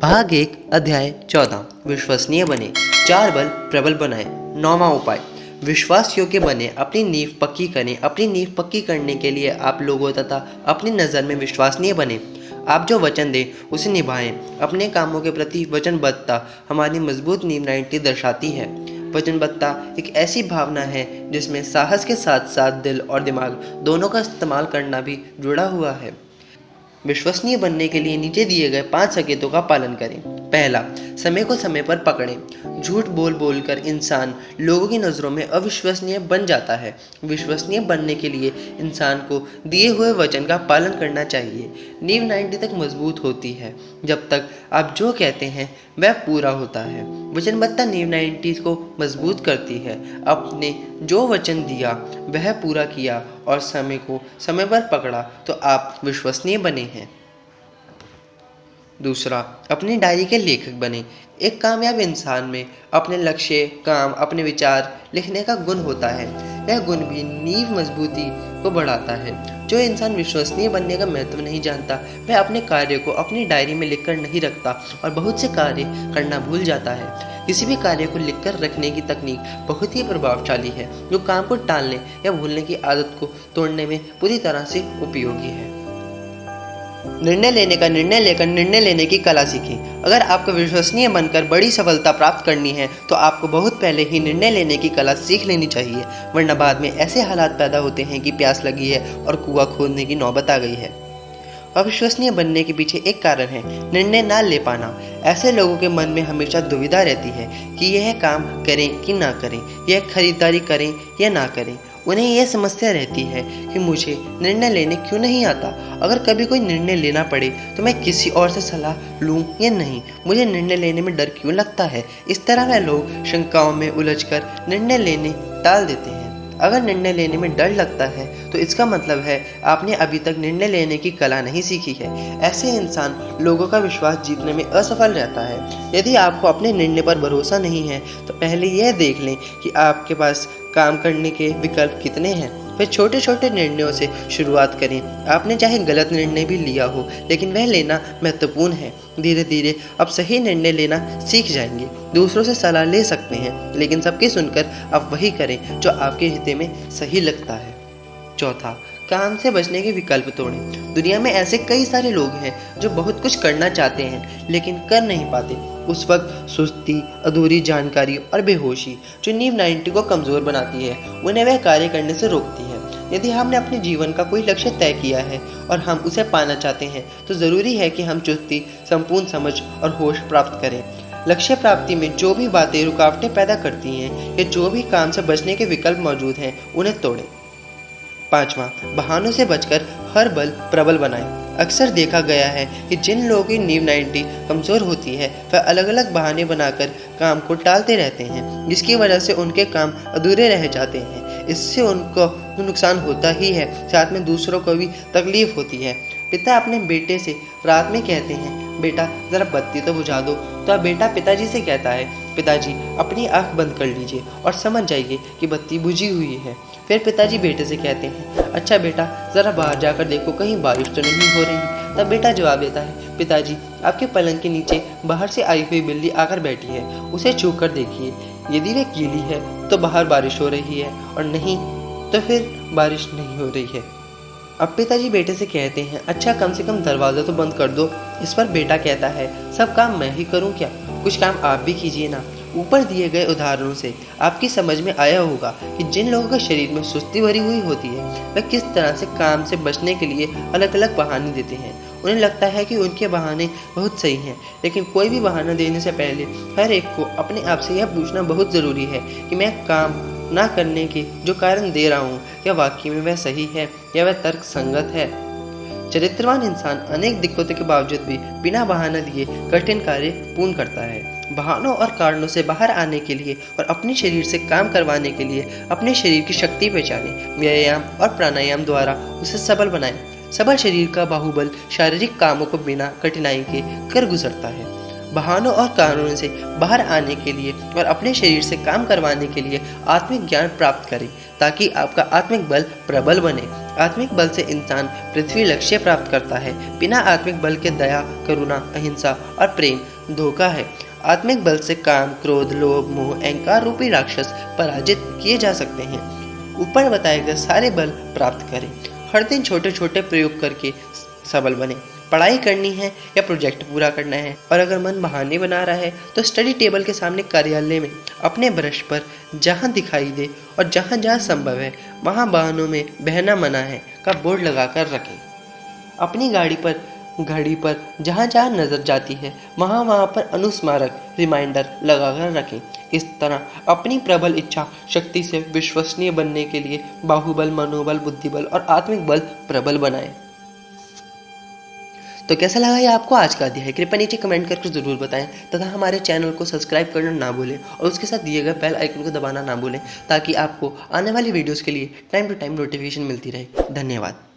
भाग 1 अध्याय 14 विश्वसनीय बने, 4 बल प्रबल बनाए। 9वां उपाय विश्वास योग्य बने, अपनी नींव पक्की करें। अपनी नींव पक्की करने के लिए आप लोगों तथा अपनी नज़र में विश्वसनीय बने। आप जो वचन दें उसे निभाएं। अपने कामों के प्रति वचनबद्धता हमारी मजबूत नींव 90 दर्शाती है। वचनबद्धता एक ऐसी भावना है जिसमें साहस के साथ साथ दिल और दिमाग दोनों का इस्तेमाल करना भी जुड़ा हुआ है। विश्वसनीय बनने के लिए नीचे दिए गए 5 संकेतों का पालन करें। पहला, समय को समय पर पकड़ें। झूठ बोल बोलकर इंसान लोगों की नज़रों में अविश्वसनीय बन जाता है। विश्वसनीय बनने के लिए इंसान को दिए हुए वचन का पालन करना चाहिए। नींव 90 तक मजबूत होती है जब तक आप जो कहते हैं वह पूरा होता है। वचनबद्धता नींव 90 को मजबूत करती है। आपने जो वचन दिया वह पूरा किया और समय को समय पर पकड़ा तो आप विश्वसनीय बने हैं। दूसरा, अपनी डायरी के लेखक बने। एक कामयाब इंसान में अपने लक्ष्य, काम, अपने विचार लिखने का गुण होता है। यह गुण भी नींव मजबूती को बढ़ाता है। जो इंसान विश्वसनीय बनने का महत्व नहीं जानता वह अपने कार्य को अपनी डायरी में लिखकर नहीं रखता और बहुत से कार्य करना भूल जाता है। किसी भी कार्य को लिखकर रखने की तकनीक बहुत ही प्रभावशाली है, जो काम को टालने या भूलने की आदत को तोड़ने में पूरी तरह से उपयोगी है। निर्णय लेने का निर्णय लेकर निर्णय लेने की कला सीखें। अगर आपको विश्वसनीय बनकर बड़ी सफलता प्राप्त करनी है तो आपको बहुत पहले ही निर्णय लेने की कला सीख लेनी चाहिए, वरना बाद में ऐसे हालात पैदा होते हैं कि प्यास लगी है और कुआं खोदने की नौबत आ गई है। अविश्वसनीय बनने के पीछे एक कारण है निर्णय ना ले पाना। ऐसे लोगों के मन में हमेशा दुविधा रहती है कि यह काम करें कि ना करें, यह खरीदारी करें या ना करें। उन्हें यह समस्या रहती है कि मुझे निर्णय लेने क्यों नहीं आता। अगर कभी कोई निर्णय लेना पड़े तो मैं किसी और से सलाह लूं या नहीं, मुझे निर्णय लेने में डर क्यों लगता है। इस तरह वह लोग शंकाओं में उलझकर निर्णय लेने टाल देते हैं। अगर निर्णय लेने में डर लगता है तो इसका मतलब है आपने अभी तक निर्णय लेने की कला नहीं सीखी है। ऐसे इंसान लोगों का विश्वास जीतने में असफल रहता है। यदि आपको अपने निर्णय पर भरोसा नहीं है तो पहले यह देख लें कि आपके पास काम करने के विकल्प कितने हैं। फिर छोटे छोटे निर्णयों से शुरुआत करें। आपने चाहे गलत निर्णय भी लिया हो लेकिन वह लेना महत्वपूर्ण है। धीरे धीरे आप सही निर्णय लेना सीख जाएंगे। दूसरों से सलाह ले सकते हैं लेकिन सबकी सुनकर आप वही करें जो आपके हित में सही लगता है। चौथा, काम से बचने के विकल्प तोड़ें। दुनिया में ऐसे कई सारे लोग हैं जो बहुत कुछ करना चाहते हैं लेकिन कर नहीं पाते। उस वक्त सुस्ती, अधूरी जानकारी और बेहोशी जो नींव 90 को कमज़ोर बनाती है, उन्हें वह कार्य करने से रोकती है। यदि हमने अपने जीवन का कोई लक्ष्य तय किया है और हम उसे पाना चाहते हैं तो ज़रूरी है कि हम चुस्ती, संपूर्ण समझ और होश प्राप्त करें। लक्ष्य प्राप्ति में जो भी बातें रुकावटें पैदा करती हैं या जो भी काम से बचने के विकल्प मौजूद हैं उन्हें तोड़ें। पांचवा, बहानों से बचकर हर बल प्रबल बनाएं। अक्सर देखा गया है कि जिन लोगों की नींव 90 कमज़ोर होती है वह अलग अलग बहाने बनाकर काम को टालते रहते हैं, जिसकी वजह से उनके काम अधूरे रह जाते हैं। इससे उनको नुकसान होता ही है, साथ में दूसरों को भी तकलीफ होती है। पिता अपने बेटे से रात में कहते हैं, बेटा ज़रा बत्ती तो बुझा दो, तो अब बेटा पिताजी से कहता है, पिताजी अपनी आंख बंद कर लीजिए और समझ जाइए कि बत्ती बुझी हुई है। फिर पिताजी बेटे से कहते हैं, अच्छा बेटा ज़रा बाहर जाकर देखो कहीं बारिश तो नहीं हो रही। तब बेटा जवाब देता है, पिताजी आपके पलंग के नीचे बाहर से आई हुई बिल्ली आकर बैठी है, उसे छू कर देखिए। यदि वह गीली है तो बाहर बारिश हो रही है और नहीं तो फिर बारिश नहीं हो रही है। अब पिताजी बेटे से कहते हैं, अच्छा कम से कम दरवाज़ा तो बंद कर दो। इस पर बेटा कहता है, सब काम मैं ही करूं क्या, कुछ काम आप भी कीजिए ना। ऊपर दिए गए उदाहरणों से आपकी समझ में आया होगा कि जिन लोगों के शरीर में सुस्ती भरी हुई होती है वह किस तरह से काम से बचने के लिए अलग अलग बहाने देते हैं। उन्हें लगता है कि उनके बहाने बहुत सही हैं, लेकिन कोई भी बहाना देने से पहले हर एक को अपने आप से यह पूछना बहुत ज़रूरी है कि मैं काम ना करने के जो कारण दे रहा हूँ क्या वाकई में वह सही है या वह तर्क संगत है। चरित्रवान इंसान अनेक दिक्कतों के बावजूद भी बिना बहाना दिए कठिन कार्य पूर्ण करता है। बहानों और कारणों से बाहर आने के लिए और अपने शरीर से काम करवाने के लिए अपने शरीर की शक्ति पहचानें। व्यायाम और प्राणायाम द्वारा उसे सबल बनाएं। सबल शरीर का बाहुबल शारीरिक कामों को बिना कठिनाई के कर गुजरता है। बहानों और कारणों से बाहर आने के लिए और अपने शरीर से काम करवाने के लिए आत्मिक ज्ञान प्राप्त करें ताकि आपका आत्मिक बल प्रबल बने। आत्मिक बल से इंसान पृथ्वी लक्ष्य प्राप्त करता है। बिना आत्मिक बल के दया, करुणा, अहिंसा और प्रेम धोखा है। आत्मिक बल से काम, क्रोध, लोभ, मोह, अहंकार रूपी राक्षस पराजित किए जा सकते हैं। ऊपर बताए गए सारे बल प्राप्त करें। हर दिन छोटे छोटे प्रयोग करके सबल बने। पढ़ाई करनी है या प्रोजेक्ट पूरा करना है, और अगर मन बहाने बना रहा है तो स्टडी टेबल के सामने कार्यालय में अपने ब्रश पर जहाँ दिखाई दे और जहाँ जहाँ संभव है वहाँ वाहनों में बहना मना है का बोर्ड लगाकर रखें। अपनी घड़ी पर जहाँ जहाँ नजर जाती है वहाँ वहाँ पर अनुस्मारक रिमाइंडर लगाकर रखें। इस तरह अपनी प्रबल इच्छा शक्ति से विश्वसनीय बनने के लिए बाहुबल, मनोबल, बुद्धिबल और आत्मिक बल प्रबल बनाएं। तो कैसा लगा ये आपको आज का अध्याय? कृपया नीचे कमेंट करके जरूर बताएं तथा हमारे चैनल को सब्सक्राइब करना ना भूलें और उसके साथ दिए गए बेल आइकन को दबाना ना भूलें ताकि आपको आने वाली वीडियोस के लिए टाइम टू टाइम नोटिफिकेशन मिलती रहे। धन्यवाद।